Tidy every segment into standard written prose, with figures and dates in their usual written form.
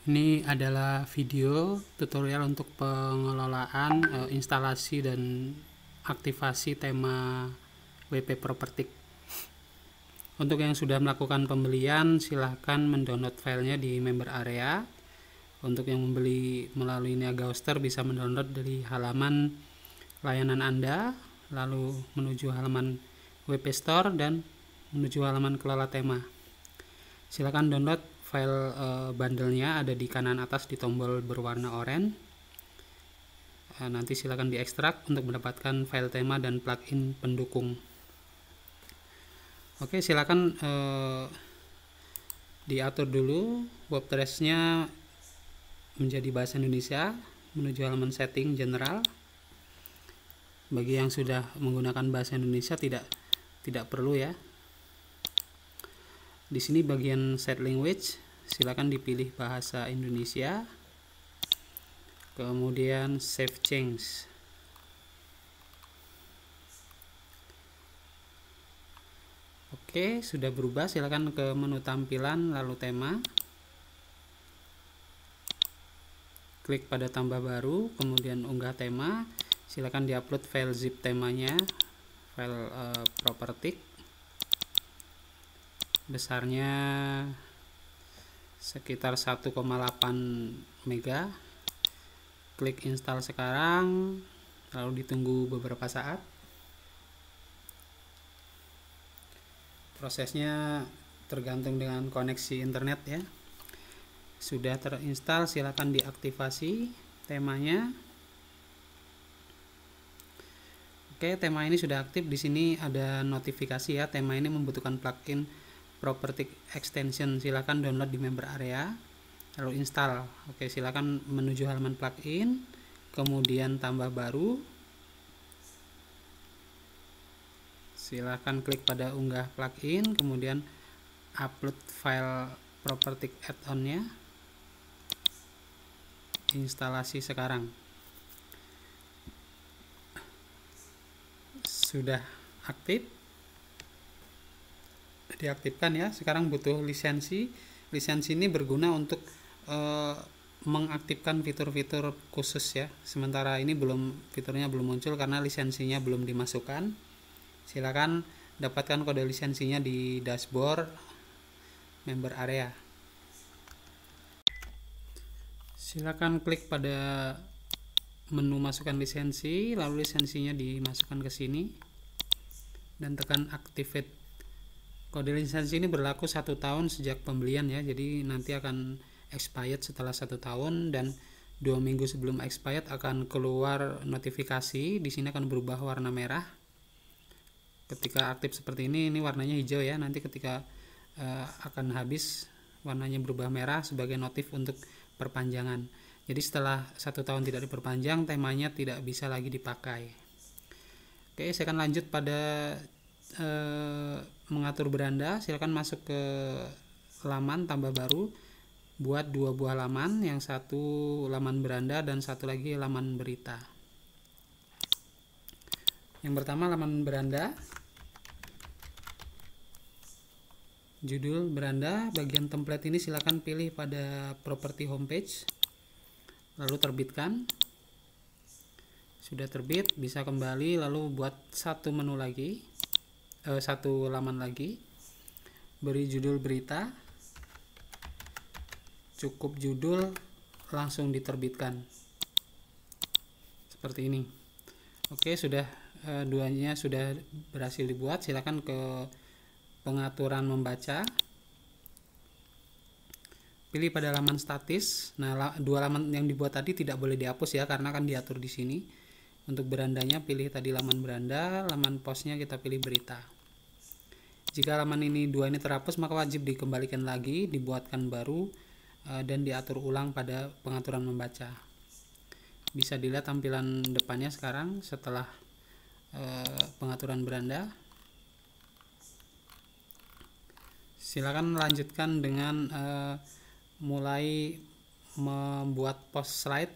Ini adalah video tutorial untuk pengelolaan instalasi dan aktivasi tema WP Propertik. Untuk yang sudah melakukan pembelian, silahkan mendownload filenya di member area. Untuk yang membeli melalui Niaga Hoster bisa mendownload dari halaman layanan Anda, lalu menuju halaman WP Store dan menuju halaman kelola tema. Silakan download file bundlenya, ada di kanan atas di tombol berwarna oranye. Nanti silakan diekstrak untuk mendapatkan file tema dan plugin pendukung. Oke, silakan diatur dulu WordPress-nya menjadi bahasa Indonesia, menuju halaman setting general. Bagi yang sudah menggunakan bahasa Indonesia tidak perlu ya. Di sini bagian set language, silakan dipilih bahasa Indonesia. Kemudian save change. Oke, sudah berubah. Silakan ke menu tampilan lalu tema. Klik pada tambah baru, kemudian unggah tema. Silakan diupload file zip temanya, file propertik. Besarnya sekitar 1,8 mega. Klik install sekarang, lalu ditunggu beberapa saat. Prosesnya tergantung dengan koneksi internet ya. Sudah terinstall, silakan diaktifasi temanya. Oke, tema ini sudah aktif. Di sini ada notifikasi ya. Tema ini membutuhkan plugin Propertik Extension. Silakan download di member area, lalu install. Oke, silakan menuju halaman plugin, kemudian tambah baru. Silakan klik pada unggah plugin, kemudian upload file Propertik add-on-nya. Instalasi sekarang. Sudah aktif. Diaktifkan ya. Sekarang butuh lisensi. Lisensi ini berguna untuk mengaktifkan fitur-fitur khusus ya. Sementara ini fiturnya belum muncul karena lisensinya belum dimasukkan. Silakan dapatkan kode lisensinya di dashboard member area. Silakan klik pada menu masukkan lisensi, lalu lisensinya dimasukkan ke sini dan tekan activate. Kode lisensi ini berlaku 1 tahun sejak pembelian ya, jadi nanti akan expired setelah 1 tahun dan 2 minggu sebelum expired akan keluar notifikasi. Di sini akan berubah warna merah. Ketika aktif seperti ini warnanya hijau ya. Nanti ketika akan habis warnanya berubah merah sebagai notif untuk perpanjangan. Jadi setelah 1 tahun tidak diperpanjang, temanya tidak bisa lagi dipakai. Oke, saya akan lanjut pada mengatur beranda. Silakan masuk ke laman tambah baru, buat 2 buah laman, yang satu laman beranda dan satu lagi laman berita. Yang pertama laman beranda, judul beranda. Bagian template ini silakan pilih pada properti homepage, lalu terbitkan. Sudah terbit, bisa kembali lalu buat satu menu lagi, satu laman lagi, beri judul berita, cukup judul, langsung diterbitkan seperti ini. Oke, sudah duanya sudah berhasil dibuat. Silakan ke pengaturan membaca, pilih pada laman statis. Nah, 2 laman yang dibuat tadi tidak boleh dihapus ya, karena akan diatur di sini. Untuk berandanya pilih tadi laman beranda, laman postnya kita pilih berita. Jika halaman ini 2 ini terhapus, maka wajib dikembalikan lagi, dibuatkan baru, dan diatur ulang pada pengaturan membaca. Bisa dilihat tampilan depannya sekarang setelah pengaturan beranda. Silakan lanjutkan dengan mulai membuat post slide.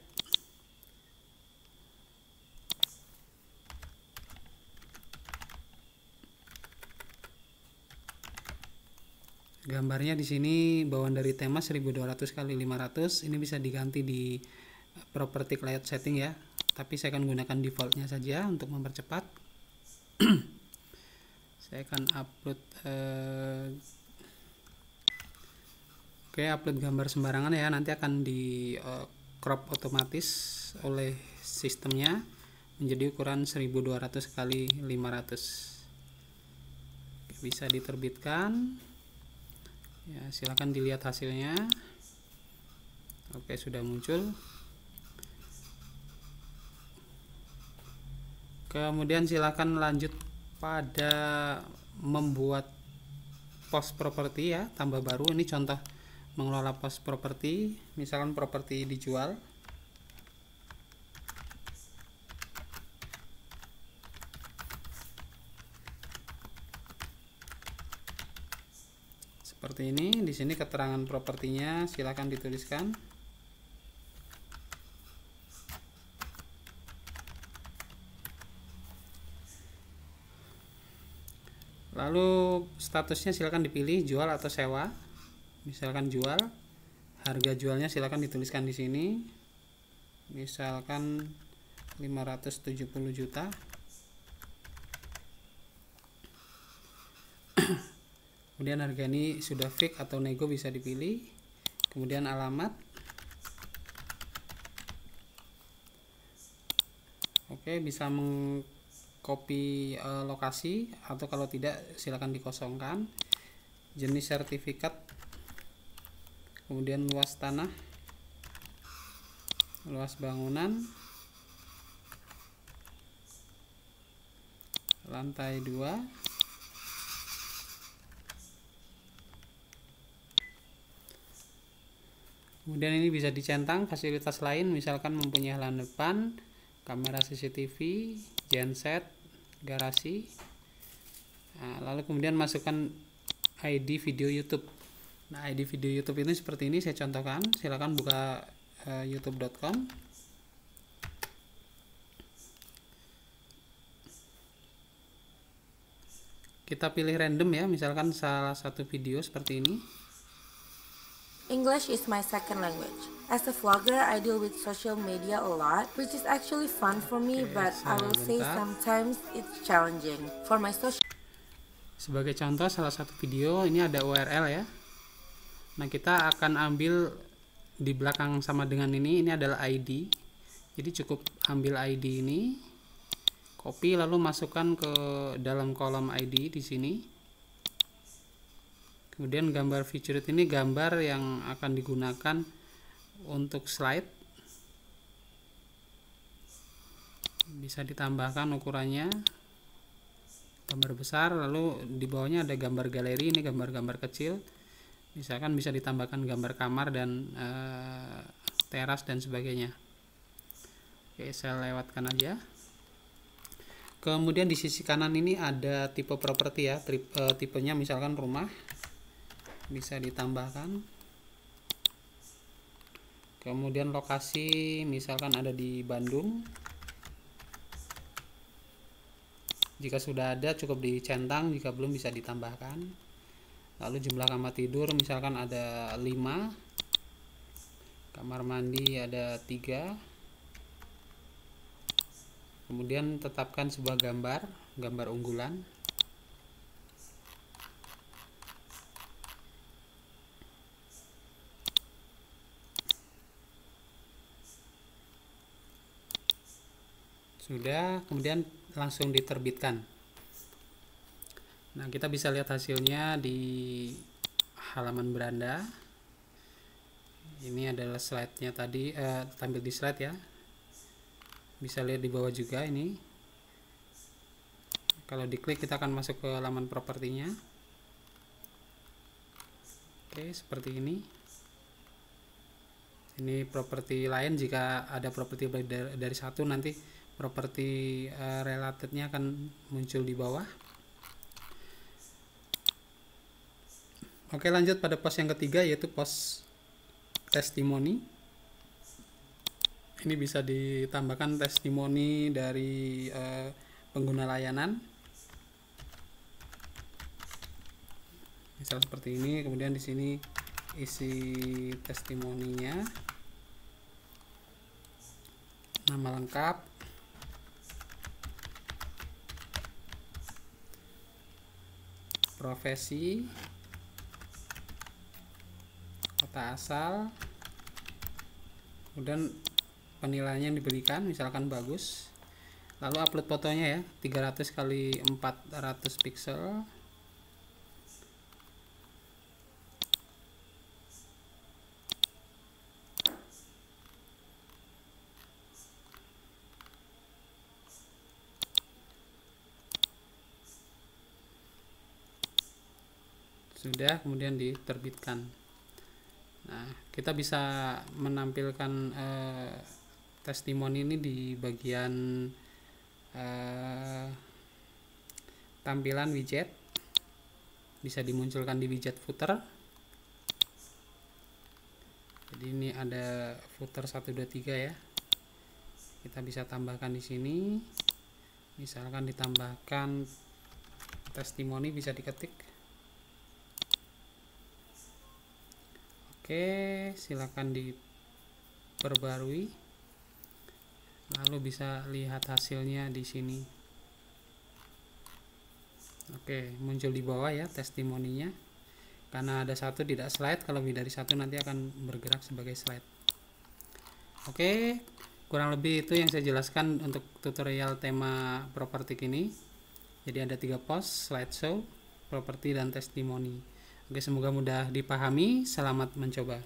Gambarnya di sini bawaan dari tema 1200 x 500. Ini bisa diganti di property layout setting ya. Tapi saya akan gunakan defaultnya saja untuk mempercepat. Saya akan upload upload gambar sembarangan ya, nanti akan di crop otomatis oleh sistemnya menjadi ukuran 1200 x 500. Bisa diterbitkan ya, silahkan dilihat hasilnya. Oke, sudah muncul. Kemudian silakan lanjut pada membuat post properti ya, tambah baru. Ini contoh mengelola post properti, misalkan properti dijual. Seperti ini, di sini keterangan propertinya silakan dituliskan. Lalu statusnya silakan dipilih jual atau sewa. Misalkan jual, harga jualnya silakan dituliskan di sini. Misalkan 570 juta. Kemudian harga ini sudah fix atau nego bisa dipilih. Kemudian alamat. Oke, bisa mengcopy lokasi, atau kalau tidak silakan dikosongkan. Jenis sertifikat, kemudian luas tanah, luas bangunan, lantai 2. Kemudian ini bisa dicentang fasilitas lain, misalkan mempunyai halaman depan, kamera CCTV, genset, garasi. Nah, lalu kemudian masukkan ID video YouTube. Nah, ID video YouTube ini seperti ini saya contohkan. Silakan buka youtube.com. Kita pilih random ya, misalkan salah satu video seperti ini. English is my second language. As a vlogger, I deal with social media a lot, which is actually fun for me, but I will say sometimes it's challenging. For my social. Sebagai contoh salah satu video ini ada URL ya. Nah, kita akan ambil di belakang sama dengan ini adalah ID. Jadi cukup ambil ID ini, copy lalu masukkan ke dalam kolom ID di sini. Kemudian gambar featured ini gambar yang akan digunakan untuk slide. Bisa ditambahkan ukurannya, gambar besar, lalu di bawahnya ada gambar galeri, ini gambar-gambar kecil. Misalkan bisa ditambahkan gambar kamar dan teras dan sebagainya. Oke, saya lewatkan aja. Kemudian di sisi kanan ini ada tipe properti ya, tipenya misalkan rumah. Bisa ditambahkan. Kemudian lokasi misalkan ada di Bandung. Jika sudah ada cukup dicentang, jika belum bisa ditambahkan. Lalu jumlah kamar tidur misalkan ada 5, kamar mandi ada 3. Kemudian tetapkan sebuah gambar unggulan. Sudah, kemudian langsung diterbitkan. Nah, kita bisa lihat hasilnya di halaman beranda. Ini adalah slide-nya tadi, tampil di slide ya. Bisa lihat di bawah juga ini. Kalau diklik kita akan masuk ke halaman propertinya. Oke, seperti ini. Ini properti lain, jika ada properti dari satu nanti properti relatednya akan muncul di bawah. Oke, lanjut pada post yang ketiga, yaitu post testimoni. Ini bisa ditambahkan testimoni dari pengguna layanan. misal seperti ini. Kemudian di sini isi testimoninya, nama lengkap, profesi, kota asal, kemudian penilaian yang diberikan, misalkan bagus. Lalu upload fotonya ya, 300 kali 400 pixel. Sudah, kemudian diterbitkan. Nah, kita bisa menampilkan testimoni ini di bagian tampilan widget, bisa dimunculkan di widget footer. Jadi ini ada footer 1 2 3 ya. Kita bisa tambahkan di sini. Misalkan ditambahkan testimoni, bisa diketik. Oke, silakan diperbarui. Lalu bisa lihat hasilnya di sini. Oke, muncul di bawah ya testimoninya. Karena ada satu tidak slide, kalau lebih dari satu nanti akan bergerak sebagai slide. Oke, kurang lebih itu yang saya jelaskan untuk tutorial tema properti ini. Jadi ada 3 post, slideshow, properti, dan testimoni. Oke, semoga mudah dipahami. Selamat mencoba.